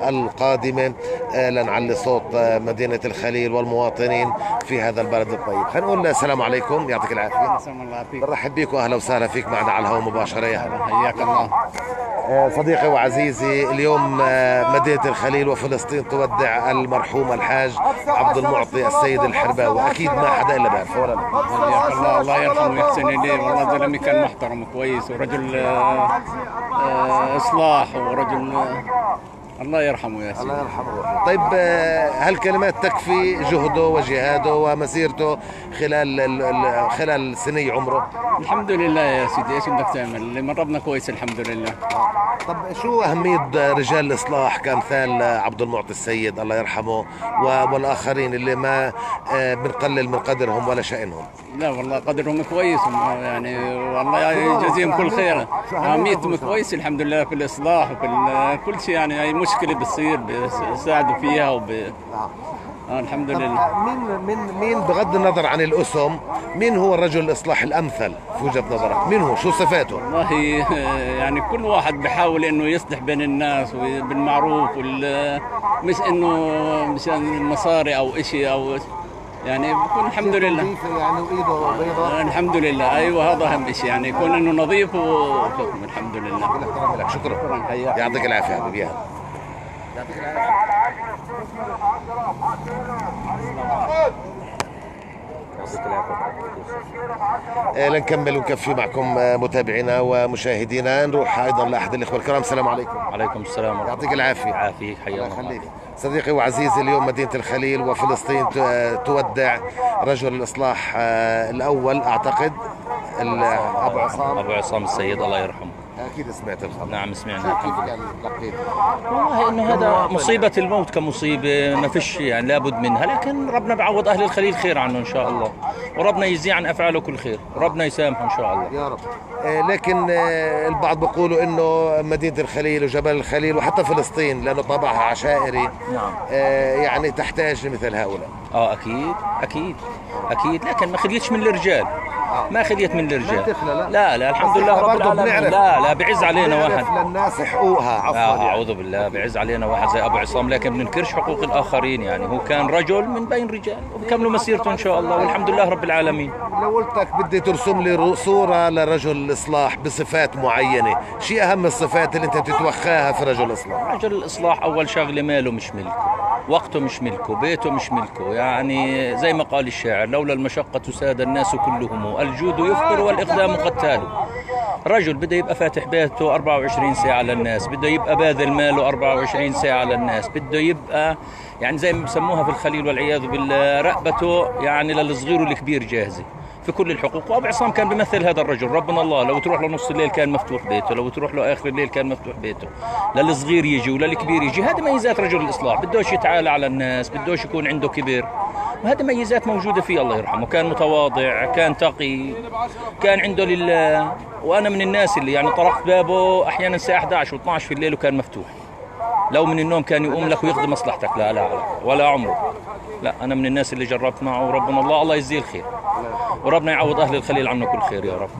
القادمة لنعلي صوت مدينة الخليل والمواطنين في هذا البلد الطيب. خلينا نقول السلام عليكم، يعطيك العافية. السلام الله فيك. برحب بيك واهلا وسهلا فيك معنا على الهواء مباشرة. حياك الله. صديقي وعزيزي، اليوم مدينة الخليل وفلسطين تودع المرحوم الحاج عبد المعطي السيد الحرباوي، أكيد ما حدا إلا بيعرفه ولا لا؟ حياك الله، الله يرحمه ويحسن إليه، والله زلمة كان محترم كويس ورجل إصلاح ورجل الله يرحمه يا سيدي. الله يرحمه. طيب هالكلمات تكفي جهده وجهاده ومسيرته خلال سني عمره؟ الحمد لله يا سيدي، ايش بدك تعمل؟ اللي مربنا كويس الحمد لله. طب شو أهمية رجال الإصلاح كأمثال عبد المعطي السيد الله يرحمه والآخرين اللي ما بنقلل من قدرهم ولا شأنهم؟ لا والله قدرهم كويس يعني، والله يجزيهم كل خير. أهميتهم كويس الحمد لله في الإصلاح وفي كل شيء، يعني أي مشكلة بتصير بيساعدوا فيها الحمد لله. مين بغض النظر عن الأسم، مين هو الرجل الإصلاح الأمثل في وجهة نظرك؟ مين هو؟ شو صفاته؟ والله يعني كل واحد بحاول إنه يصلح بين الناس بالمعروف، مش إنه مشان المصاري أو إشي أو يعني بكون الحمد لله يعني وإيده بيضاء. الحمد لله، أيوة هذا أهم شيء، يعني يكون إنه نظيف وفخم الحمد لله. لك شكرا. يعطيك العافية حبيبي. يعطيك العافية. لنكمل ونكفي معكم متابعينا ومشاهدينا. نروح ايضا لاحد الاخوه الكرام. السلام عليكم. عليكم السلام ورحمة الله. يعطيك العافيه. عافيك حيا الله. يخليك صديقي وعزيزي. اليوم مدينه الخليل وفلسطين تودع رجل الاصلاح الاول، اعتقد ابو عصام السيد الله يرحمه. اكيد سمعت الخبر. نعم سمعنا. كيف يعني لقيت؟ والله انه هذا مصيبه الموت كمصيبه ما فيش يعني لابد منها، لكن ربنا بعوض اهل الخليل خير عنه ان شاء الله، وربنا يجزيه عن افعاله كل خير، ربنا يسامحه ان شاء الله يا رب. لكن البعض بيقولوا انه مدينه الخليل وجبل الخليل وحتى فلسطين لانه طابعها عشائري نعم يعني تحتاج لمثل هؤلاء. اكيد اكيد اكيد، لكن ما خليتش من الرجال، ما خليت من الرجال. لا الحمد لله رب العالمين. لا بعز علينا واحد للناس حقوقها. عفوا اعوذ بالله، بعز علينا واحد زي ابو عصام، لكن بننكرش حقوق الاخرين، يعني هو كان رجل من بين رجال وبكملوا مسيرته ان شاء الله والحمد لله رب العالمين. لو قلتك بدي ترسم لي صوره لرجل الاصلاح بصفات معينه، شيء اهم الصفات اللي انت بتتوخاها في رجل الاصلاح؟ رجل الاصلاح اول شغله ماله مش ملكه، وقته مش ملكه، بيته مش ملكه، يعني زي ما قال الشاعر لولا المشقة ساد الناس كلهم، الجود يفطر والإقدام قتال. رجل بده يبقى فاتح بيته 24 ساعة للناس، بده يبقى باذل ماله 24 ساعة للناس، بده يبقى يعني زي ما بسموها في الخليل والعياذ بالله رقبته يعني للصغير والكبير جاهزة في كل الحقوق. وابو عصام كان بيمثل هذا الرجل. ربنا الله لو تروح له نص الليل كان مفتوح بيته، لو تروح له اخر الليل كان مفتوح بيته، للصغير يجي وللكبير يجي. هذه ميزات رجل الاصلاح، بدوش يتعالى على الناس، بدوش يكون عنده كبر، وهذه ميزات موجوده فيه الله يرحمه. كان متواضع، كان تقي، كان عنده لله. وانا من الناس اللي يعني طرقت بابه احيانا الساعه 11 و12 في الليل وكان مفتوح، لو من النوم كان يقوم لك ويخدم مصلحتك. لا ولا عمره. لا انا من الناس اللي جربت معه وربنا الله يجزيه الخير، وربنا يعوض اهل الخليل عنه كل خير يا رب.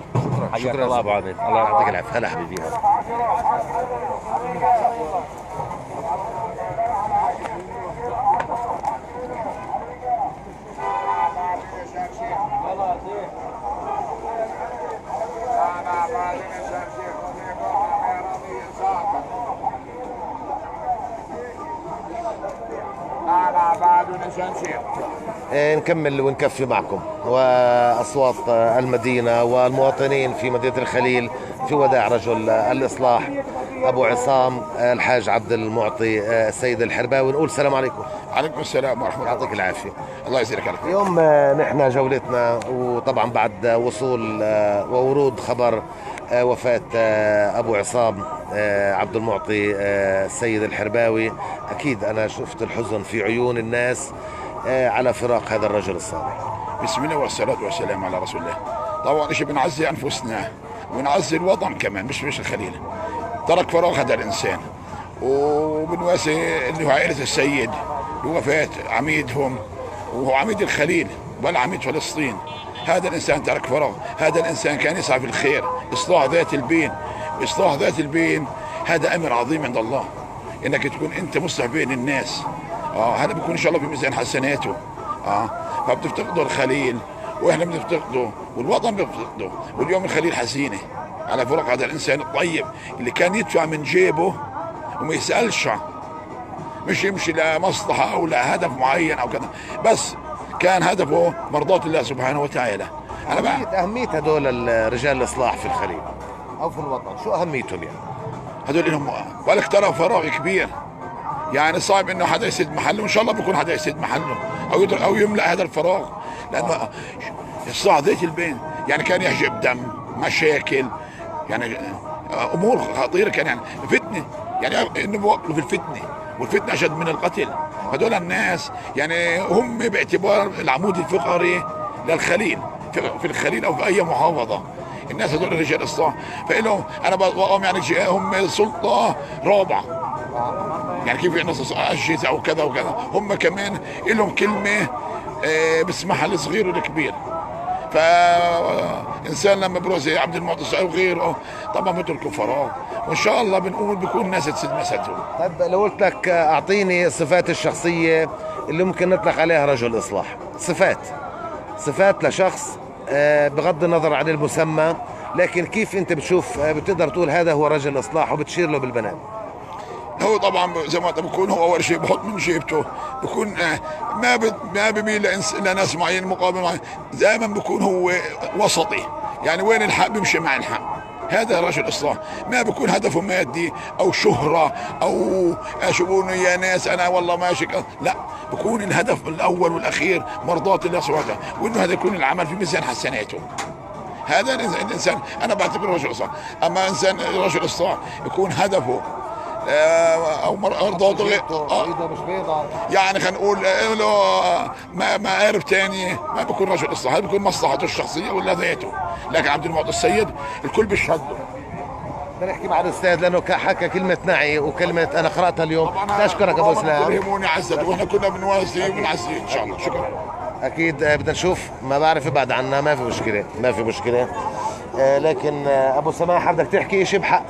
شكرا الله ابو عبيد، الله يعطيك العافيه. هلا حبيبي. نكمل ونكفي معكم وأصوات المدينة والمواطنين في مدينة الخليل في وداع رجل الإصلاح أبو عصام الحاج عبد المعطي السيد الحرباوي. نقول السلام عليكم. عليكم السلام ورحمة الله. يعطيك العافية. الله يجزيك الخير. اليوم نحن جولتنا وطبعا بعد وصول وورود خبر وفاة أبو عصام عبد المعطي السيد الحرباوي، أكيد أنا شفت الحزن في عيون الناس على فراق هذا الرجل الصالح. بسم الله والصلاة والسلام على رسول الله. طبعا إيش بنعزي أنفسنا ونعزي الوطن كمان، مش الخليل. ترك فراغ هذا الإنسان، وبنواسي اللي هو عائلة السيد بوفاة عميدهم وهو عميد الخليل بل عميد فلسطين. هذا الإنسان ترك فراغ، هذا الإنسان كان يسعى في الخير، إصلاح ذات البين. إصلاح ذات البين هذا أمر عظيم عند الله، إنك تكون أنت مصلح بين الناس. هذا بيكون إن شاء الله في ميزان حسناته. فبتفتقدوا الخليل وإحنا بنفتقده والوطن بيفتقده، واليوم الخليل حزينة على فراق هذا الإنسان الطيب اللي كان يدفع من جيبه وما يسألش، مش يمشي لمصلحة أو لهدف معين أو كذا، بس كان هدفه مرضاة الله سبحانه وتعالى. أهمية هدول رجال الإصلاح في الخليل أو في الوطن شو أهميتهم يعني؟ هدول لهم ولك ترى فراغ كبير، يعني صعب إنه حدا يسد محله، وإن شاء الله بيكون حدا يسد محله أو يملأ هذا الفراغ، لأنه إصلاح ذات البين يعني كان يحجب دم مشاكل، يعني امور خطيره، كان يعني فتنه، يعني انه بوقفوا في الفتنه، والفتنه اشد من القتل. هذول الناس يعني هم باعتبار العمود الفقري للخليل، في الخليل او في اي محافظه. الناس هذول رجال اصلاح، فإلهم انا بقوم يعني هم سلطه رابعه، يعني كيف الناس اجهزه وكذا وكذا، هم كمان لهم كلمه بسمعها الصغير والكبير. فإنسان لما بروح زي عبد المعطي أو غيره طبعا بتركوا فراغ، وإن شاء الله بنقول بيكون الناس تسد مسدهم. طيب لو قلت لك أعطيني الصفات الشخصية اللي ممكن نطلق عليها رجل إصلاح، صفات لشخص بغض النظر عن المسمى، لكن كيف أنت بتشوف بتقدر تقول هذا هو رجل إصلاح وبتشير له بالبنان؟ هو طبعا زي ما بكون هو اول شيء بحط من جيبته، بكون ما بميل لناس معين مقابل معين، دائما بكون هو وسطي، يعني وين الحق بيمشي مع الحق. هذا رجل اصلاح، ما بكون هدفه مادي او شهره او شوفوني يا ناس انا والله ماشي، لا، بكون الهدف الاول والاخير مرضاة الله سبحانه وتعالى، وانه هذا يكون العمل في ميزان حسناته. هذا الانسان انا بعتبره رجل اصلاح. اما انسان رجل اصلاح يكون هدفه او مرضاته مش بيضة، يعني خلينا نقول له مآرب ثانيه، ما بكون رجل اصلاح، هذا بكون مصلحته الشخصيه ولا ذاته. لكن عبد المعطي السيد الكل بيشهد له. بدنا نحكي مع الاستاذ لانه حكى كلمه نعي وكلمه انا قراتها اليوم. اشكرك ابو اسلام، يهموني عزت، واحنا كنا بنواسي وبنعزي ان شاء الله. شكرا. اكيد بدنا نشوف، ما بعرف ابعد عنا، ما في مشكله. لكن ابو سماح بدك تحكي شيء بحق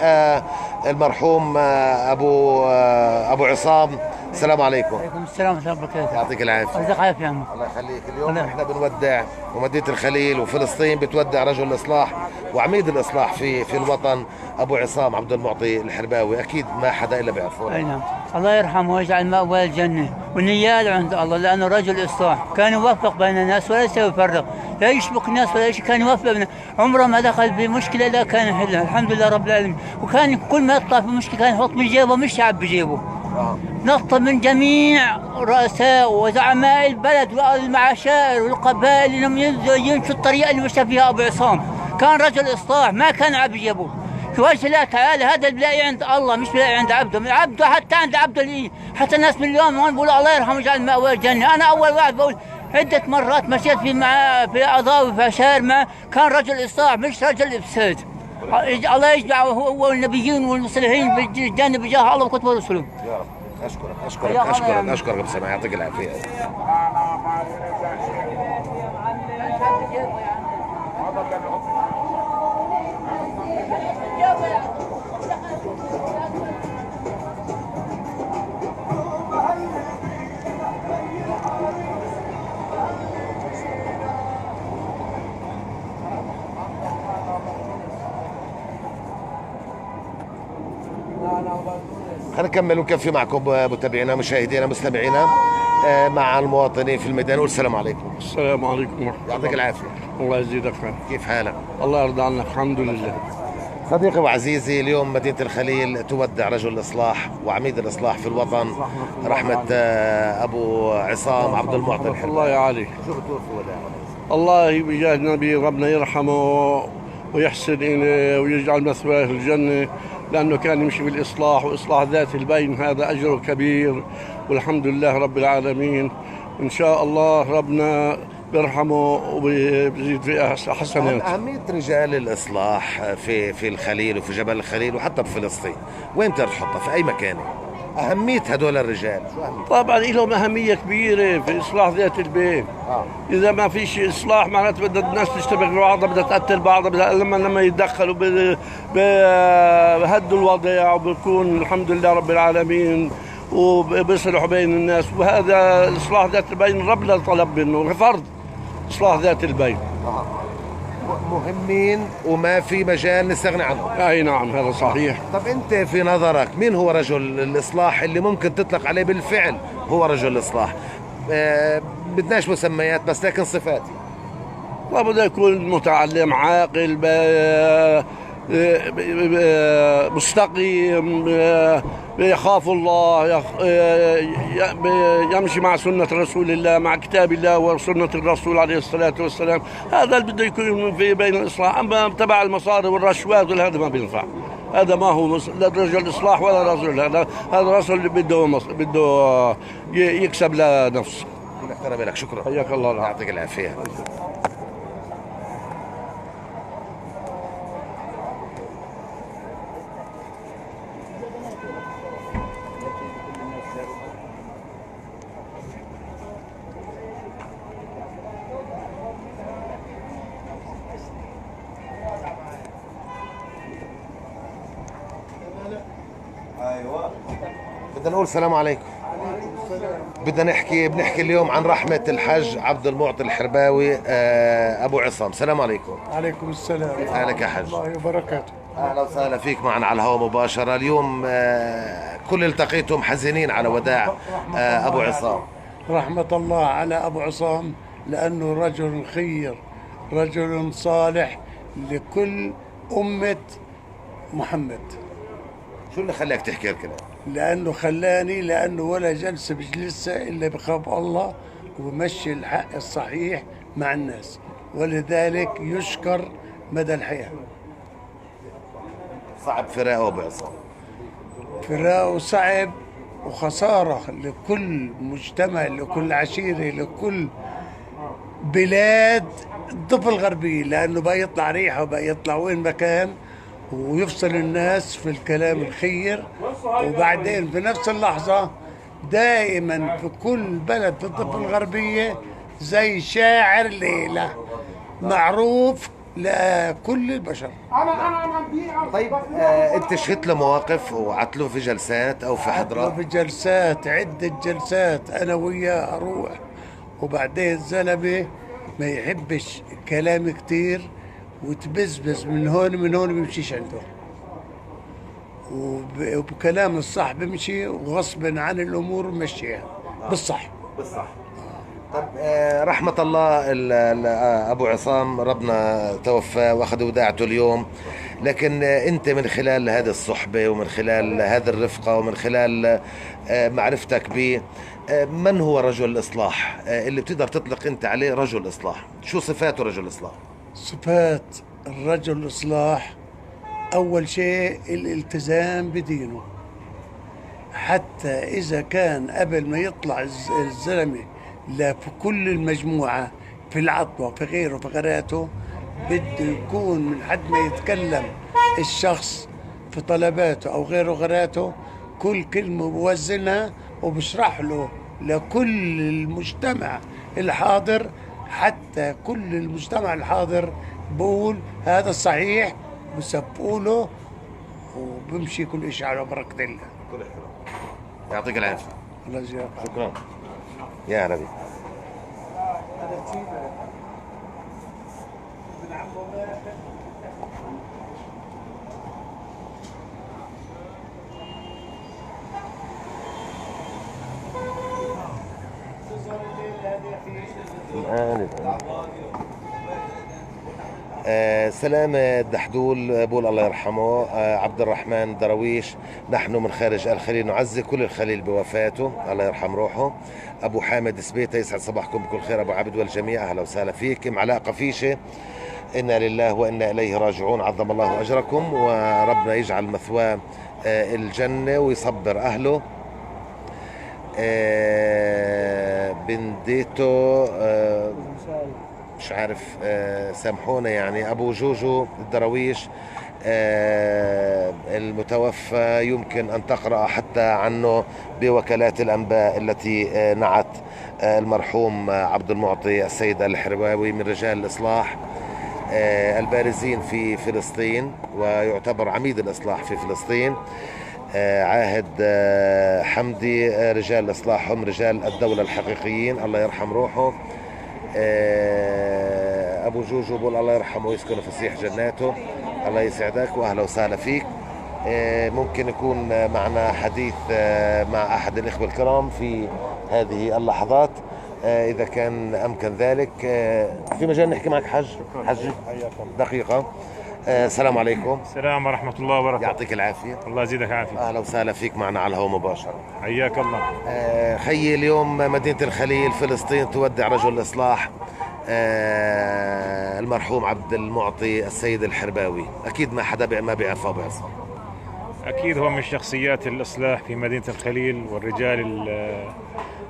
المرحوم ابو عصام. السلام عليكم. وعليكم السلام ورحمه الله وبركاته. يعطيك العافيه. يعطيك العافيه يا عم. الله يخليك. اليوم احنا بنودع ومدينه الخليل وفلسطين بتودع رجل الاصلاح وعميد الاصلاح في الوطن ابو عصام عبد المعطي الحرباوي. اكيد ما حدا الا بيعرفه. اي نعم. الله يرحمه ويجعل مأواه الجنه والنيال عند الله، لانه رجل اصلاح، كان يوفق بين الناس ولا يفرق، لا يشبك الناس ولا شيء، كان يوفق بين، عمره ما دخل بمشكله الا كان يحلها، الحمد لله رب العالمين. وكان كل ما يطلع في مشكله كان يحط من جيبه، مش يعب بجيبه. نطلب من جميع رؤساء وزعماء البلد والمعاشائر والقبائل انهم يمشوا الطريقه اللي مشى فيها ابو عصام. كان رجل اصلاح، ما كان عبد يجيبه. في وجه الله تعالى هذا بلاقي عند الله، مش بلاقي عند عبده، عبده حتى عند عبده حتى الناس من اليوم هون بيقولوا الله يرحمه ويجعل مأواه الجنه. انا اول واحد بقول عده مرات مشيت في اعضاء وفي شارمه، كان رجل اصلاح مش رجل افساد. الله يجمعه هو والنبيين والمصلحين بالجنه بجاه الله وكتبه ورسله. يا رب. اشكرك ابو سماح، يعطيك العافيه. خلينا نكمل ونكفي معكم متابعينا مشاهدينا مستمعينا مع المواطنين في الميدان. والسلام عليكم. السلام عليكم ورحمة الله. يعطيك العافية. الله يزيدك خير. كيف حالك؟ الله يرضى عنك. الحمد لله. صديقي وعزيزي، اليوم مدينة الخليل تودع رجل الإصلاح وعميد الإصلاح في الوطن رحمة أبو عصام عبد المعطي الحرباوي. الله يعليك. شو بتقول في وداع؟ الله بجاه النبي ربنا يرحمه ويحسن إليه ويجعل مثواه الجنة، لأنه كان يمشي بالإصلاح وإصلاح ذات البين، هذا أجره كبير والحمد لله رب العالمين. إن شاء الله ربنا بيرحمه وبيزيد في حسنات. أهمية رجال الإصلاح في الخليل وفي جبل الخليل وحتى بفلسطين وين بتقدر تحطها في أي مكان؟ أهمية هدول الرجال شو أهمية؟ طبعا لهم أهمية كبيرة في إصلاح ذات البين. إذا ما فيش إصلاح معناته بدها الناس تشتبك بعضها، بدها تقتل بعضها، لما يتدخلوا بهدوا الوضع وبكون الحمد لله رب العالمين وبيصلحوا بين الناس. وهذا إصلاح ذات البين ربنا طلب منه فرض إصلاح ذات البين. مهمين وما في مجال نستغني عنهم. اي نعم هذا صحيح. طب انت في نظرك مين هو رجل الاصلاح اللي ممكن تطلق عليه بالفعل هو رجل الاصلاح؟ بدناش مسميات بس لكن صفات. بده يكون متعلم عاقل مستقيم يخاف الله، يمشي مع سنة رسول الله، مع كتاب الله وسنة الرسول عليه الصلاة والسلام. هذا اللي بده يكون في بين الإصلاح. أما تبع المصاري والرشوات هذا ما بينفع. هذا ما هو لا رجل إصلاح ولا رجل هذا رجل اللي بده يكسب لنفسه. كل احترام لك، شكرا. حياك الله. يعطيك العافية. ايوه بدنا نقول السلام عليكم. بنحكي اليوم عن رحمة الحج عبد المعطي الحرباوي أبو عصام. السلام عليكم. عليكم السلام. أهلك يا حج. الله وبركاته. أهلا وسهلا فيك معنا على الهواء مباشرة. اليوم كل التقيتم حزينين على وداع أبو عصام. رحمة الله على أبو عصام لأنه رجل خير، رجل صالح لكل أمة محمد. شو اللي خلاك تحكي الكلام؟ لأنه ولا جلسة بجلسة إلا بخاف الله ومشي الحق الصحيح مع الناس، ولذلك يشكر مدى الحياة. صعب فراقه أبو عصام. فراقه صعب وخسارة لكل مجتمع، لكل عشيرة، لكل بلاد الضفة الغربية، لأنه بقى يطلع ريحة وبقى يطلع وين مكان ويفصل الناس في الكلام الخير. وبعدين في نفس اللحظة دائما في كل بلد في الضفة الغربية زي شاعر ليلة معروف لكل البشر. طيب انت شهدت له مواقف وعتلوه في جلسات او في حضرات؟ في جلسات، عدة جلسات انا وياه اروح، وبعدين زلمة ما يحبش كلام كتير وتبزبز من هون بيمشيش عنده، وبكلام الصح بمشي وغصب عن الامور بمشيها بالصح. طب رحمة الله أبو عصام ربنا توفى وأخذ وداعته اليوم، لكن أنت من خلال هذه الصحبة ومن خلال هذه الرفقة ومن خلال معرفتك به، من هو رجل الإصلاح اللي بتقدر تطلق أنت عليه رجل إصلاح؟ شو صفاته رجل الإصلاح؟ صفات الرجل الإصلاح أول شيء الالتزام بدينه، حتى إذا كان قبل ما يطلع الزلمة لا في كل المجموعة في العطوة في غيره في غيراته بده يكون من حد ما يتكلم الشخص في طلباته أو غيراته كل كلمة بوزنها وبشرح له لكل المجتمع الحاضر، حتى كل المجتمع الحاضر بقول هذا الصحيح بسبقوا له وبمشي كل شيء على بركة الله. كل احترام. يعطيك العافية. الله يجزاك. شكرا يا نبي. سلام الدحدول بقول الله يرحمه عبد الرحمن درويش. نحن من خارج الخليل نعزي كل الخليل بوفاته، الله يرحم روحه. ابو حامد سبيته يسعد صباحكم بكل خير ابو عبد والجميع، اهلا وسهلا فيك. علاء قفيشه انا لله وانا اليه راجعون، عظم الله اجركم وربنا يجعل مثواه الجنه ويصبر اهله. بنديتو مش عارف سامحونا يعني ابو جوجو الدرويش المتوفى يمكن ان تقرا حتى عنه بوكالات الانباء التي نعت المرحوم عبد المعطي السيد الحرباوي من رجال الاصلاح البارزين في فلسطين، ويعتبر عميد الاصلاح في فلسطين. عاهد حمدي رجال الاصلاح هم رجال الدوله الحقيقيين، الله يرحم روحه. ابو جوجو بقول الله يرحمه ويسكن فسيح جناته، الله يسعدك واهلا وسهلا فيك. ممكن يكون معنا حديث مع احد الاخوه الكرام في هذه اللحظات اذا كان امكن ذلك. في مجال نحكي معك حج دقيقه. السلام عليكم. السلام ورحمة الله وبركاته. يعطيك العافية. الله يزيدك عافية. أهلا وسهلا فيك معنا على الهواء مباشرة. حياك الله. خيي اليوم مدينة الخليل فلسطين تودع رجل الإصلاح المرحوم عبد المعطي السيد الحرباوي، أكيد ما حدا ما بيعرفه أبو عصام. أكيد هو من شخصيات الإصلاح في مدينة الخليل والرجال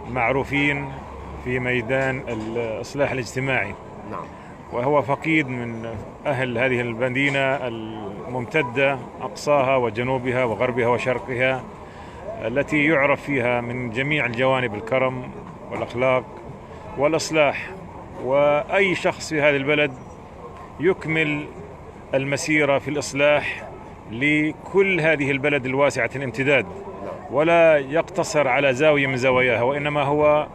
المعروفين في ميدان الإصلاح الاجتماعي. نعم. وهو فقيد من أهل هذه المدينة الممتدة أقصاها وجنوبها وغربها وشرقها، التي يعرف فيها من جميع الجوانب الكرم والأخلاق والإصلاح. وأي شخص في هذا البلد يكمل المسيرة في الإصلاح لكل هذه البلد الواسعة الامتداد، ولا يقتصر على زاوية من زواياها، وإنما هو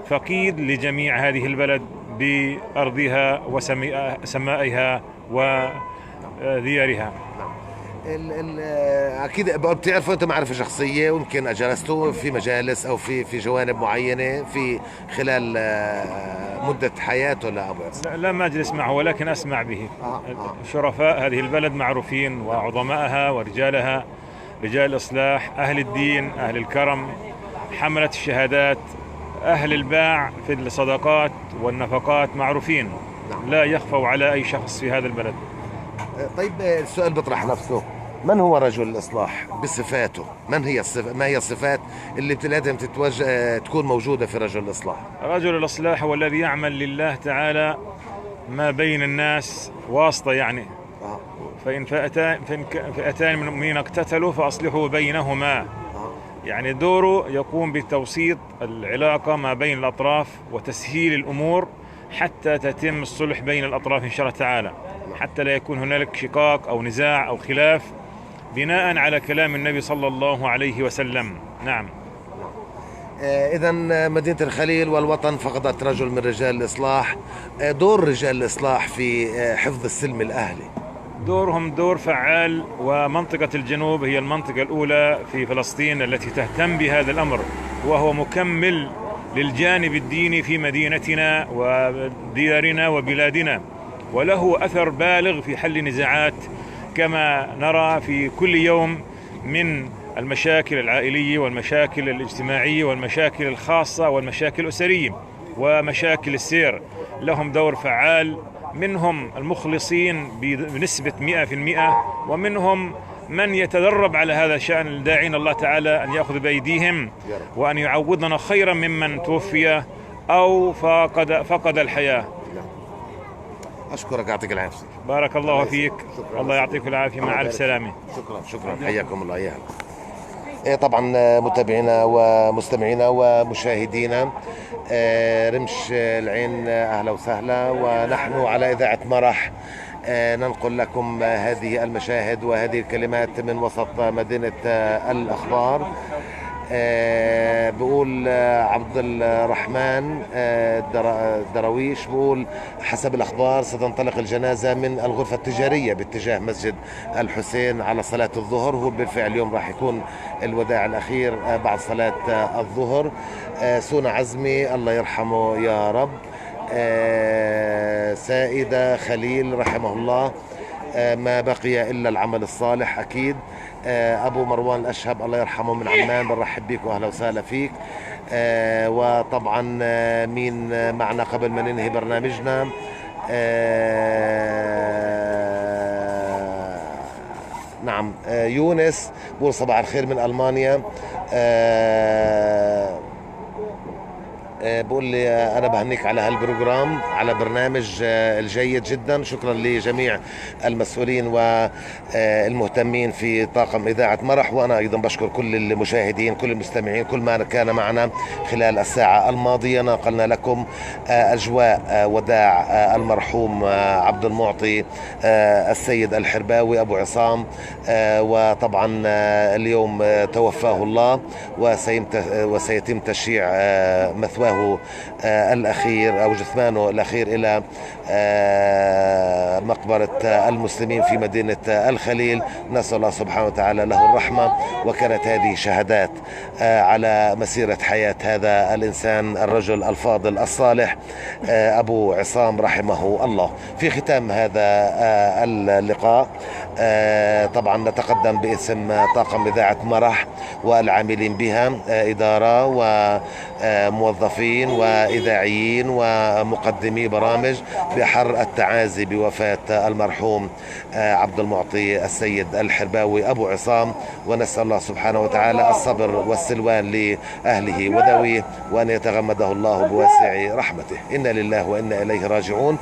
فقيد لجميع هذه البلد بأرضها وسمائها وديارها. اكيد بتعرفوا انتم معرفه شخصيه، ويمكن جلستوا في مجالس او في جوانب معينه في خلال مده حياته لابو عصام؟ لا ما اجلس معه ولكن اسمع به. شرفاء هذه البلد معروفين وعظمائها ورجالها، رجال الاصلاح، اهل الدين، اهل الكرم، حمله الشهادات، اهل الباع في الصدقات والنفقات معروفين. لا يخفوا على اي شخص في هذا البلد. طيب السؤال بيطرح نفسه، من هو رجل الإصلاح بصفاته؟ ما هي الصفات اللي لازم تكون موجودة في رجل الإصلاح؟ رجل الإصلاح هو الذي يعمل لله تعالى ما بين الناس واسطة، يعني فإن فئتان من المؤمنين اقتتلوا فأصلحوا بينهما. يعني دوره يقوم بتوسيط العلاقة ما بين الأطراف وتسهيل الأمور حتى تتم الصلح بين الأطراف إن شاء الله تعالى، حتى لا يكون هنالك شقاق أو نزاع أو خلاف، بناء على كلام النبي صلى الله عليه وسلم. نعم. إذا مدينة الخليل والوطن فقدت رجل من رجال الإصلاح. دور رجال الإصلاح في حفظ السلم الأهلي؟ دورهم دور فعال، ومنطقة الجنوب هي المنطقة الأولى في فلسطين التي تهتم بهذا الأمر، وهو مكمل للجانب الديني في مدينتنا وديارنا وبلادنا، وله أثر بالغ في حل نزاعات كما نرى في كل يوم من المشاكل العائلية والمشاكل الاجتماعية والمشاكل الخاصة والمشاكل الأسرية ومشاكل السير. لهم دور فعال، منهم المخلصين بنسبة 100%، ومنهم من يتدرب على هذا الشأن، داعين الله تعالى أن يأخذ بأيديهم وأن يعوضنا خيرا ممن توفي أو فقد الحياة. أشكرك، يعطيك العافية. بارك الله فيك. الله يعطيك العافية، مع ألف سلامة. شكرا، حياكم الله. إياها طبعا متابعينا ومستمعينا ومشاهدينا رمش العين، أهلا وسهلا، ونحن على إذاعة مرح ننقل لكم هذه المشاهد وهذه الكلمات من وسط مدينة الأخبار. بقول عبد الرحمن درويش بقول حسب الأخبار ستنطلق الجنازة من الغرفة التجارية باتجاه مسجد الحسين على صلاة الظهر. هو بالفعل اليوم راح يكون الوداع الأخير بعد صلاة الظهر. سونا عزمي الله يرحمه يا رب. سائدة خليل رحمه الله، ما بقي إلا العمل الصالح أكيد. أبو مروان الأشهب الله يرحمه من عمان، بنرحب بيك وأهلا وسهلا فيك. وطبعا مين معنا قبل ما ننهي برنامجنا؟ نعم، يونس بقول صباح الخير من ألمانيا. بقول لي أنا بهنيك على هالبروجرام، على برنامج الجيد جدا. شكرا لجميع المسؤولين والمهتمين في طاقم إذاعة مرح، وأنا أيضا بشكر كل المشاهدين، كل المستمعين، كل ما كان معنا خلال الساعة الماضية. نقلنا لكم أجواء وداع المرحوم عبد المعطي السيد الحرباوي أبو عصام، وطبعا اليوم توفاه الله، وسيتم تشييع مثواه الأخير أو جثمانه الأخير إلى مقبرة المسلمين في مدينة الخليل. نسأل الله سبحانه وتعالى له الرحمة، وكانت هذه شهادات على مسيرة حياة هذا الإنسان الرجل الفاضل الصالح أبو عصام رحمه الله. في ختام هذا اللقاء طبعا نتقدم باسم طاقم إذاعة مرح والعاملين بها، إدارة وموظفين صحفيين وإذاعيين ومقدمي برامج بحر التعازي بوفاة المرحوم عبد المعطي السيد الحرباوي أبو عصام، ونسأل الله سبحانه وتعالى الصبر والسلوان لأهله وذويه، وأن يتغمده الله بواسع رحمته. إنا لله وإنا إليه راجعون.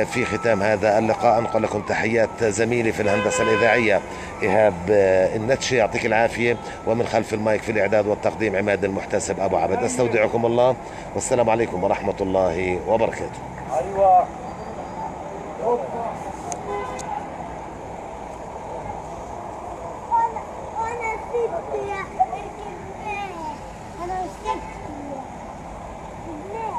في ختام هذا اللقاء أنقل لكم تحيات زميلي في الهندسة الإذاعية إيهاب النتشي، يعطيك العافية، ومن خلف المايك في الإعداد والتقديم عماد المحتسب أبو عبد. أستودعكم الله، والسلام عليكم ورحمة الله وبركاته.